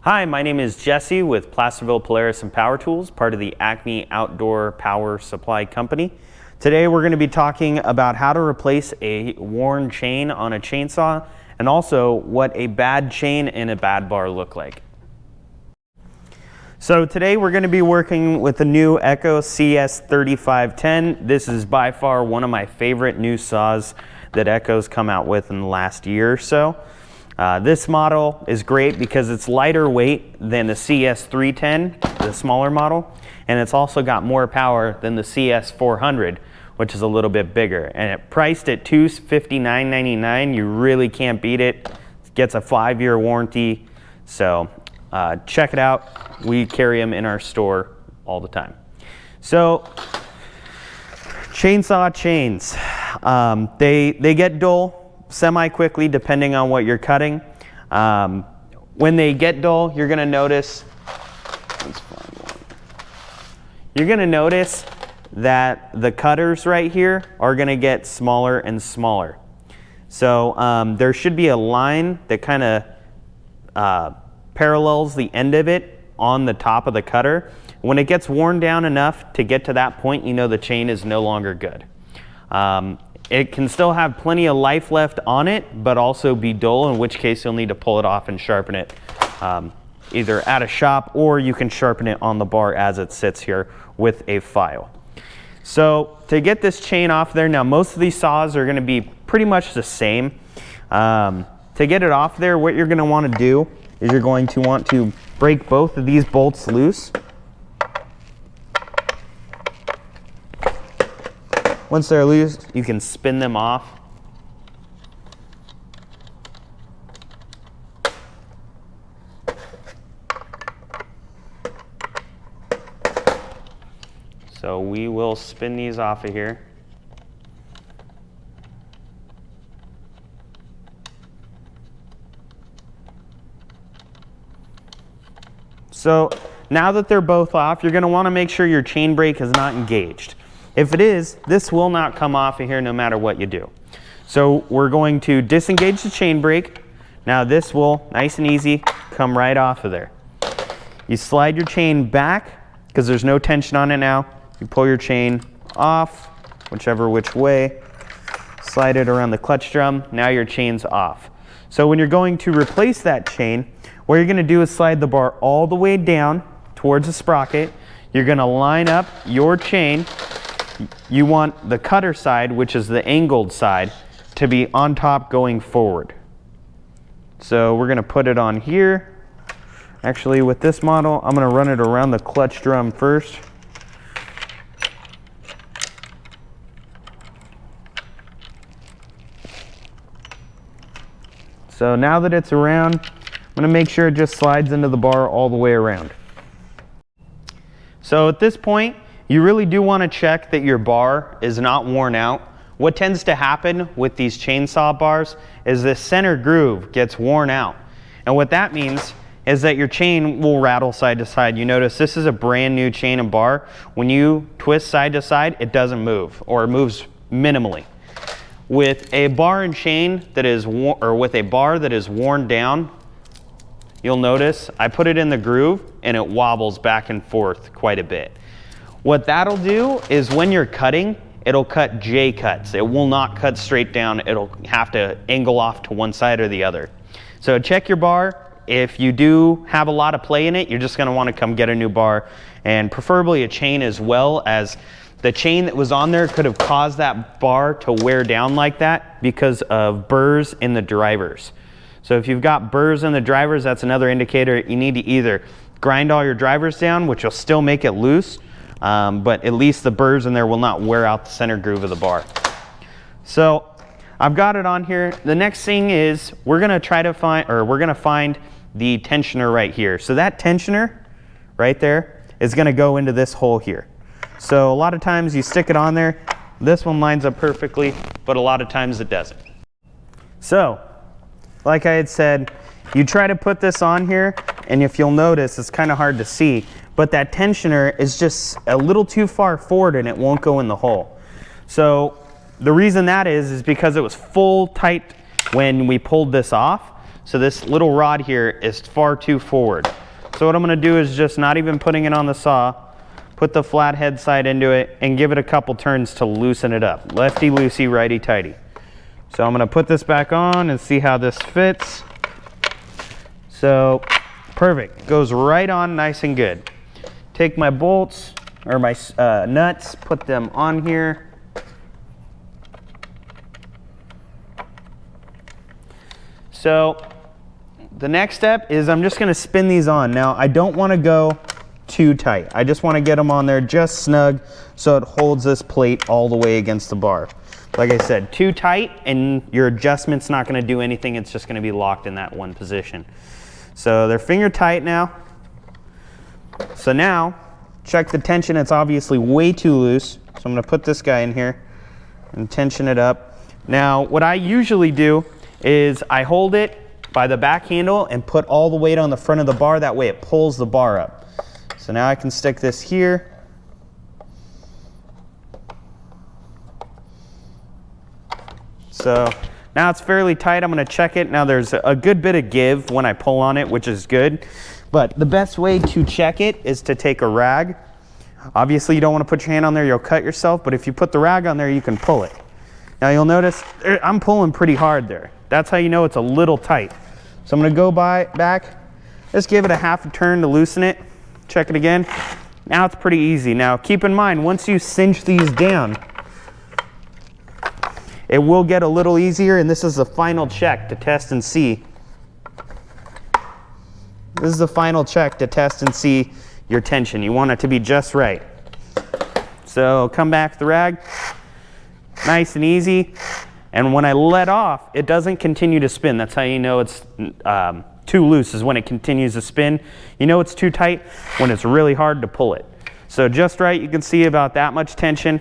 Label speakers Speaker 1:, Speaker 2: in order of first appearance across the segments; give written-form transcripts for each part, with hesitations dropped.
Speaker 1: Hi, my name is Jesse with Placerville Polaris and Power Tools, part of the Acme Outdoor Power Supply Company. Today we're going to be talking about how to replace a worn chain on a chainsaw and also what a bad chain and a bad bar look like. So today we're going to be working with the new Echo CS3510. This is by far one of my favorite new saws that Echo's come out with in the last year or so. This model is great because it's lighter weight than the CS310, the smaller model, and it's also got more power than the CS400, which is a little bit bigger. And it priced at $259.99. You really can't beat it. It gets a 5-year warranty, so check it out. We carry them in our store all the time. So chainsaw chains, they get dull semi-quickly depending on what you're cutting. When they get dull, you're gonna notice that the cutters right here are gonna get smaller and smaller. So there should be a line that kind of parallels the end of it on the top of the cutter. When it gets worn down enough to get to that point, you know the chain is no longer good. It can still have plenty of life left on it, but also be dull, in which case you'll need to pull it off and sharpen it either at a shop, or you can sharpen it on the bar as it sits here with a file. So to get this chain off there, now most of these saws are going to be pretty much the same. To get it off there, what you're going to want to do is you're going to want to break both of these bolts loose. Once they're loose, you can spin them off. So we will spin these off of here. So now that they're both off, you're going to want to make sure your chain brake is not engaged. If it is, this will not come off of here no matter what you do. So we're going to disengage the chain brake. Now this will, nice and easy, come right off of there. You slide your chain back because there's no tension on it now. You pull your chain off, which way, slide it around the clutch drum. Now your chain's off. So when you're going to replace that chain, what you're going to do is slide the bar all the way down towards the sprocket. You're going to line up your chain. You want the cutter side, which is the angled side, to be on top going forward. So we're going to put it on here. Actually, with this model, I'm going to run it around the clutch drum first. So now that it's around, I'm going to make sure it just slides into the bar all the way around. So at this point, you really do want to check that your bar is not worn out. What tends to happen with these chainsaw bars is the center groove gets worn out. And what that means is that your chain will rattle side to side. You notice this is a brand new chain and bar. When you twist side to side, it doesn't move, or it moves minimally. With a bar and chain that is with a bar that is worn down, you'll notice I put it in the groove and it wobbles back and forth quite a bit. What that'll do is when you're cutting, it'll cut J cuts. It will not cut straight down. It'll have to angle off to one side or the other. So check your bar. If you do have a lot of play in it, you're just going to want to come get a new bar, and preferably a chain, as well as the chain that was on there could have caused that bar to wear down like that because of burrs in the drivers. So if you've got burrs in the drivers, that's another indicator. You need to either grind all your drivers down, which will still make it loose, but at least the burrs in there will not wear out the center groove of the bar. So I've got it on here. The next thing is we're going to find the tensioner right here. So that tensioner right there is going to go into this hole here. So a lot of times you stick it on there. This one lines up perfectly, but a lot of times it doesn't. So like I had said, you try to put this on here, and if you'll notice, it's kind of hard to see, but that tensioner is just a little too far forward and it won't go in the hole. So the reason that is because it was full tight when we pulled this off. So this little rod here is far too forward. So what I'm gonna do is just not even putting it on the saw, put the flat head side into it and give it a couple turns to loosen it up. Lefty loosey, righty tighty. So I'm gonna put this back on and see how this fits. So perfect, goes right on nice and good. Take my bolts or my nuts, put them on here. So the next step is I'm just gonna spin these on. Now I don't wanna go too tight. I just wanna get them on there just snug so it holds this plate all the way against the bar. Like I said, too tight and your adjustment's not gonna do anything. It's just gonna be locked in that one position. So they're finger tight now. So now, check the tension. It's obviously way too loose. So I'm gonna put this guy in here and tension it up. Now, what I usually do is I hold it by the back handle and put all the weight on the front of the bar. That way it pulls the bar up. So now I can stick this here. So now it's fairly tight. I'm gonna check it. Now there's a good bit of give when I pull on it, which is good. But the best way to check it is to take a rag. Obviously you don't wanna put your hand on there, you'll cut yourself, but if you put the rag on there, you can pull it. Now you'll notice I'm pulling pretty hard there. That's how you know it's a little tight. So I'm gonna go back, just give it a half a turn to loosen it. Check it again. Now it's pretty easy. Now keep in mind, once you cinch these down, it will get a little easier, and this is the final check to test and see. This is the final check to test and see your tension. You want it to be just right. So come back to the rag, nice and easy. And when I let off, it doesn't continue to spin. That's how you know it's too loose, is when it continues to spin. You know it's too tight when it's really hard to pull it. So just right, you can see about that much tension.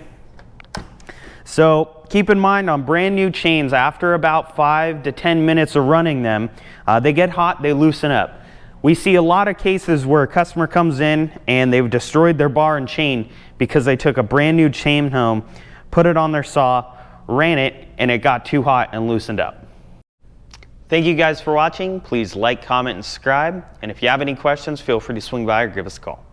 Speaker 1: So keep in mind, on brand new chains, after about 5 to 10 minutes of running them, they get hot, they loosen up. We see a lot of cases where a customer comes in and they've destroyed their bar and chain because they took a brand new chain home, put it on their saw, ran it, and it got too hot and loosened up. Thank you guys for watching. Please like, comment, and subscribe. And if you have any questions, feel free to swing by or give us a call.